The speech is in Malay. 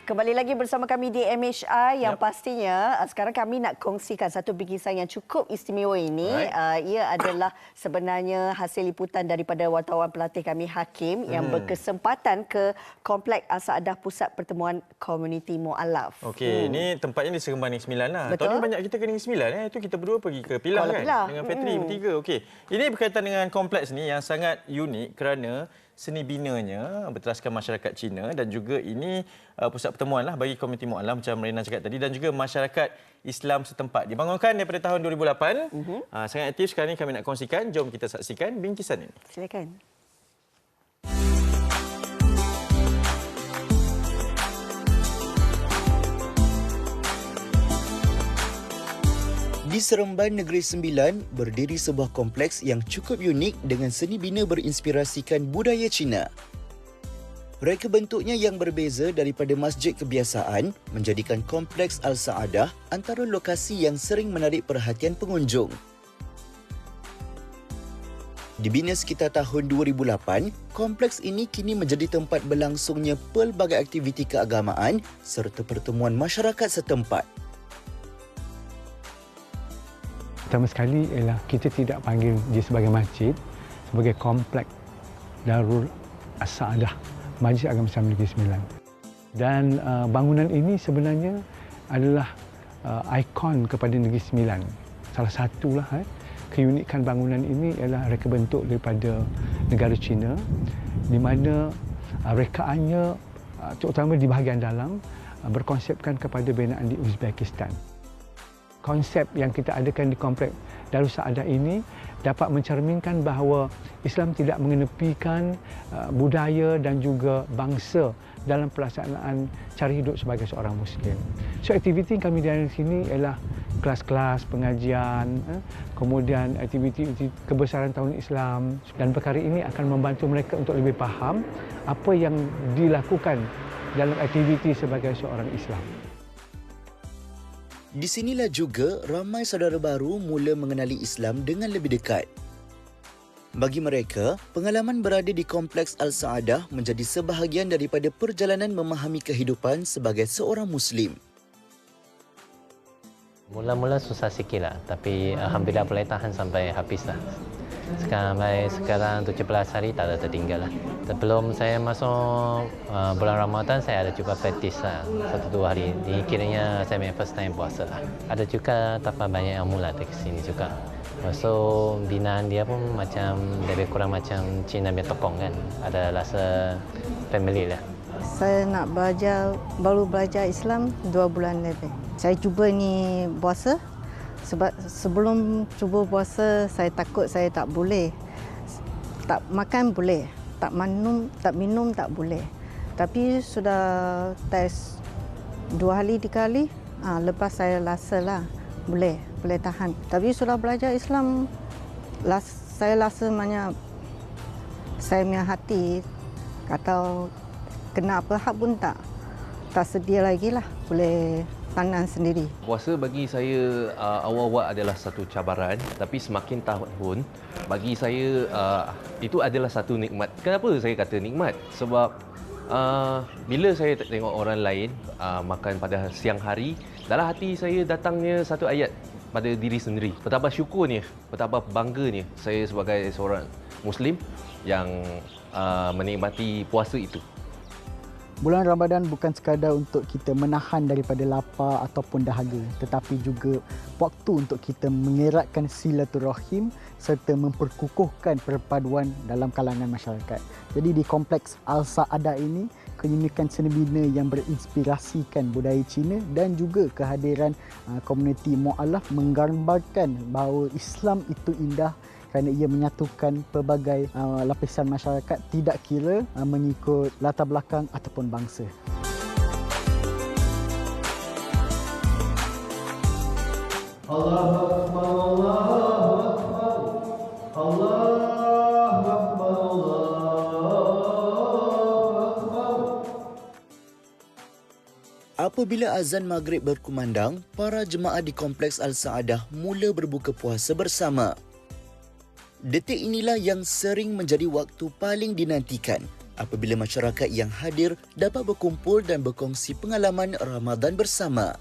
Kembali lagi bersama kami di MHI yang pastinya sekarang kami nak kongsikan satu bingkisan yang cukup istimewa ini. Ia adalah sebenarnya hasil liputan daripada wartawan pelatih kami Hakim yang berkesempatan ke Kompleks Al-Saadah Pusat Pertemuan Komuniti Mu'alaf. Okey, ini tempatnya di Seremban Negeri Sembilan lah. Betul. Tahun ni banyak kita ke Negeri Sembilan. Itu kita berdua pergi ke Pilah kan? Pilah. Dengan Petri bertiga. Okey, ini berkaitan dengan kompleks ni yang sangat unik kerana seni binanya berteraskan masyarakat Cina dan juga ini pusat pertemuan lah bagi komuniti Mu'alaf macam Rena cakap tadi dan juga masyarakat Islam setempat. Dibangunkan daripada tahun 2008. Sangat aktif sekarang ni kami nak kongsikan. Jom kita saksikan bingkisan ini. Silakan. Di Seremban Negeri Sembilan, berdiri sebuah kompleks yang cukup unik dengan seni bina berinspirasikan budaya Cina. Reka bentuknya yang berbeza daripada masjid kebiasaan menjadikan Kompleks Al-Saadah antara lokasi yang sering menarik perhatian pengunjung. Dibina sekitar tahun 2008, kompleks ini kini menjadi tempat berlangsungnya pelbagai aktiviti keagamaan serta pertemuan masyarakat setempat. Pertama sekali ialah kita tidak panggil dia sebagai masjid, sebagai kompleks Darul As-Saadah, Majlis Agama Islam Negeri Sembilan. Dan bangunan ini sebenarnya adalah ikon kepada Negeri Sembilan. Salah satulah keunikan bangunan ini ialah reka bentuk daripada negara China, di mana rekaannya terutama di bahagian dalam berkonsepkan kepada binaan di Uzbekistan. Konsep yang kita adakan di Kompleks Darul Saadah ini dapat mencerminkan bahawa Islam tidak mengenepikan budaya dan juga bangsa dalam pelaksanaan cara hidup sebagai seorang Muslim. So aktiviti yang kami ada di sini ialah kelas-kelas pengajian, kemudian aktiviti kebesaran tahun Islam, dan perkara ini akan membantu mereka untuk lebih faham apa yang dilakukan dalam aktiviti sebagai seorang Islam. Di sinilah juga ramai saudara baru mula mengenali Islam dengan lebih dekat. Bagi mereka, pengalaman berada di Kompleks Al-Saadah menjadi sebahagian daripada perjalanan memahami kehidupan sebagai seorang Muslim. Mula-mula susah sikit lah, tapi alhamdulillah boleh tahan sampai habis lah. Sekarang 17 hari tak ada tertinggal lah. Sebelum saya masuk bulan Ramadan, saya ada cuba praktis lah 1-2 hari. Ini kiranya saya punya first time puasa lah. Ada juga dapat banyak ilmu lah dari sini juga. So binaan dia pun macam lebih kurang macam Cina punya tokong kan. Ada rasa family lah. Saya nak belajar, baru belajar Islam 2 bulan lebih. Saya cuba ni puasa. Sebab sebelum cuba puasa, saya takut saya tak boleh. Tak makan boleh, tak minum tak boleh. Tapi sudah test 2 hari, 3 hari, lepas saya rasa lah boleh tahan. Tapi sudah belajar Islam, saya rasa banyak saya punya hati kata kena apa hak pun tak sedia lagi lah, boleh pandang sendiri. Puasa bagi saya awal-awal adalah satu cabaran, tapi semakin tahun bagi saya itu adalah satu nikmat. Kenapa saya kata nikmat? Sebab bila saya tengok orang lain makan pada siang hari, dalam hati saya datangnya satu ayat pada diri sendiri. Betapa syukurnya, betapa bangganya saya sebagai seorang Muslim yang menikmati puasa itu. Bulan Ramadan bukan sekadar untuk kita menahan daripada lapar ataupun dahaga, tetapi juga waktu untuk kita mengeratkan silaturahim serta memperkukuhkan perpaduan dalam kalangan masyarakat. Jadi di Kompleks Al-Saadah ini, keunikan seni bina yang berinspirasikan budaya Cina dan juga kehadiran komuniti Mu'alaf menggambarkan bahawa Islam itu indah kerana ia menyatukan pelbagai lapisan masyarakat, tidak kira mengikut latar belakang ataupun bangsa. Allahu Akbar, Allahu Akbar, Allahu Akbar, Allahu Akbar. Apabila azan maghrib berkumandang, para jemaah di Kompleks Al-Saadah mula berbuka puasa bersama. Detik inilah yang sering menjadi waktu paling dinantikan apabila masyarakat yang hadir dapat berkumpul dan berkongsi pengalaman Ramadan bersama.